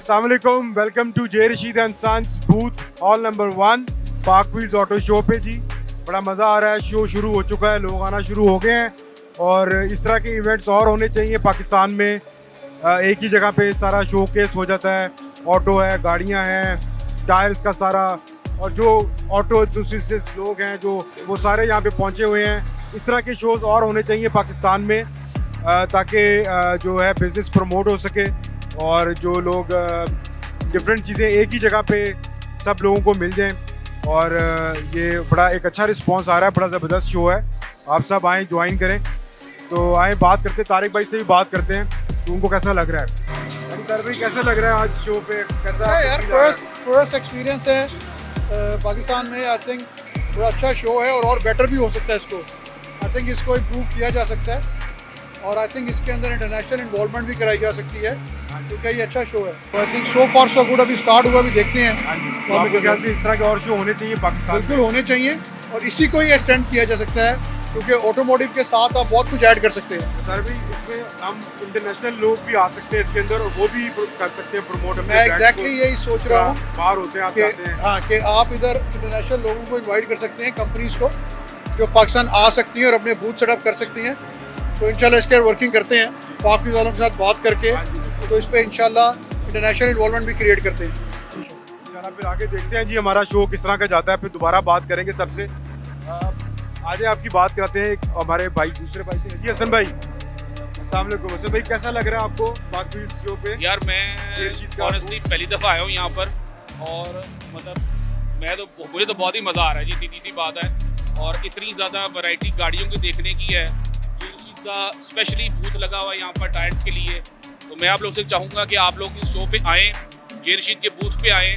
अस्सलाम वालेकुम, welcome to J Rashid and sons booth hall number 1 park wheels auto show पे जी। बड़ा मज़ा आ रहा है, शो शुरू हो चुका है, लोग आना शुरू हो गए हैं और इस तरह के इवेंट्स और होने चाहिए पाकिस्तान में। एक ही जगह पे सारा शो केस हो जाता है, ऑटो है, गाड़ियाँ हैं, टायर्स का सारा, और जो ऑटो दूसरे से लोग हैं जो वो सारे यहाँ पे पहुँचे हुए हैं। इस तरह के शोज़ और होने चाहिए पाकिस्तान में ताकि जो है बिज़नेस प्रमोट हो सके और जो लोग डिफरेंट चीज़ें एक ही जगह पे सब लोगों को मिल जाएं। और ये बड़ा एक अच्छा रिस्पांस आ रहा है, बड़ा ज़बरदस्त शो है। आप सब आएँ, ज्वाइन करें। तो आए बात करते हैं, तारिक भाई से भी बात करते हैं तो उनको कैसा लग रहा है। तारिक भाई कैसा लग रहा है आज शो पे, कैसा यार फर्स्ट एक्सपीरियंस है पाकिस्तान में। आई थिंक बड़ा अच्छा शो है और बेटर भी हो सकता है इसको। आई थिंक इसको इम्प्रूव किया जा सकता है और आई थिंक इसके अंदर इंटरनेशनल इन्वॉल्वमेंट भी कराई जा सकती है क्योंकि ये अच्छा शो है। I think so far so good. अभी स्टार्ट हुआ, अभी देखते हैं। तो आपके ख्याल से इस तरह के और शो होने चाहिए पाकिस्तान में? बिल्कुल होने चाहिए और इसी को ही एक्सटेंड किया जा सकता है क्योंकि ऑटोमोटिव के साथ आप बहुत कुछ ऐड कर सकते हैं। सर भी इसमें हम इंटरनेशनल लोग भी आ सकते हैं इसके अंदर और वो भी कर सकते हैं प्रमोट। मैं एग्जैक्टली यही सोच रहा हूँ। बाहर होते हैं आप जाते हैं। हाँ, कि आप इधर इंटरनेशनल लोगों को इन्वाइट कर सकते हैं, कंपनीज को जो पाकिस्तान आ सकती हैं और अपने बूथ सेटअप कर सकती हैं। तो इंशाल्लाह इसके वर्किंग करते हैं पाक वालों के साथ बात करके, तो इस पर इंशाल्लाह इंटरनेशनल इन्वॉल्वमेंट भी क्रिएट करते हैं। इंशाल्लाह फिर आगे देखते हैं जी हमारा शो किस तरह का जाता है, फिर दोबारा बात करेंगे सबसे। आज आपकी बात कराते हैं हमारे भाई, दूसरे भाई से जी, हसन भाई। अस्सलाम वालेकुम हसन भाई, कैसा लग रहा है आपको पाक व्हील्स शो पे? यार मैं ऑनेस्टली पहली दफ़ा आया हूँ यहाँ पर और मतलब मुझे तो बहुत ही मज़ा आ रहा है जी, सीधी सी बात है। और इतनी ज़्यादा वैरायटी गाड़ियों की देखने की है, का स्पेशली बूथ लगा हुआ है यहाँ पर टायर्स के लिए। तो मैं आप लोग से चाहूँगा कि आप लोग इस शो पे आएँ, जे रशीद के बूथ पे आएँ।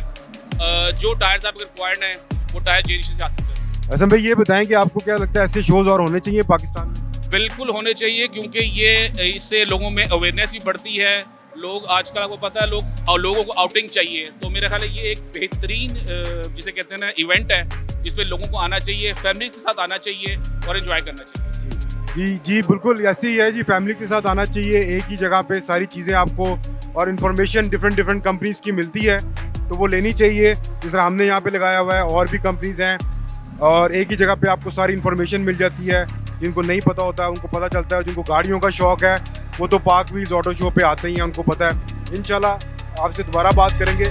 जो टायर्स आपके रिक्वायर्ड हैं वो टायर जे रशीद से आ सकते हैं। हसन भाई ये बताएं कि आपको क्या लगता है ऐसे शोज़ और होने चाहिए पाकिस्तान में? बिल्कुल होने चाहिए क्योंकि ये इससे लोगों में अवेयरनेस भी बढ़ती है। लोग आजकल आपको पता है लोगों को आउटिंग चाहिए, तो मेरा ख्याल है ये एक बेहतरीन जिसे कहते हैं ना इवेंट है जिसपे लोगों को आना चाहिए, फैमिली के साथ आना चाहिए और एंजॉय करना चाहिए। जी बिल्कुल ऐसे ही है जी, फैमिली के साथ आना चाहिए। एक ही जगह पे सारी चीज़ें आपको और इन्फॉर्मेशन डिफरेंट कंपनीज़ की मिलती है तो वो लेनी चाहिए। जिस तरह हमने यहाँ पे लगाया हुआ है, और भी कंपनीज़ हैं और एक ही जगह पे आपको सारी इन्फॉर्मेशन मिल जाती है। जिनको नहीं पता होता है उनको पता चलता है, जिनको गाड़ियों का शौक़ है वो तो पार्क व्हील्स ऑटो शो पे आते ही हैं, उनको पता है। इंशाल्लाह आपसे दोबारा बात करेंगे।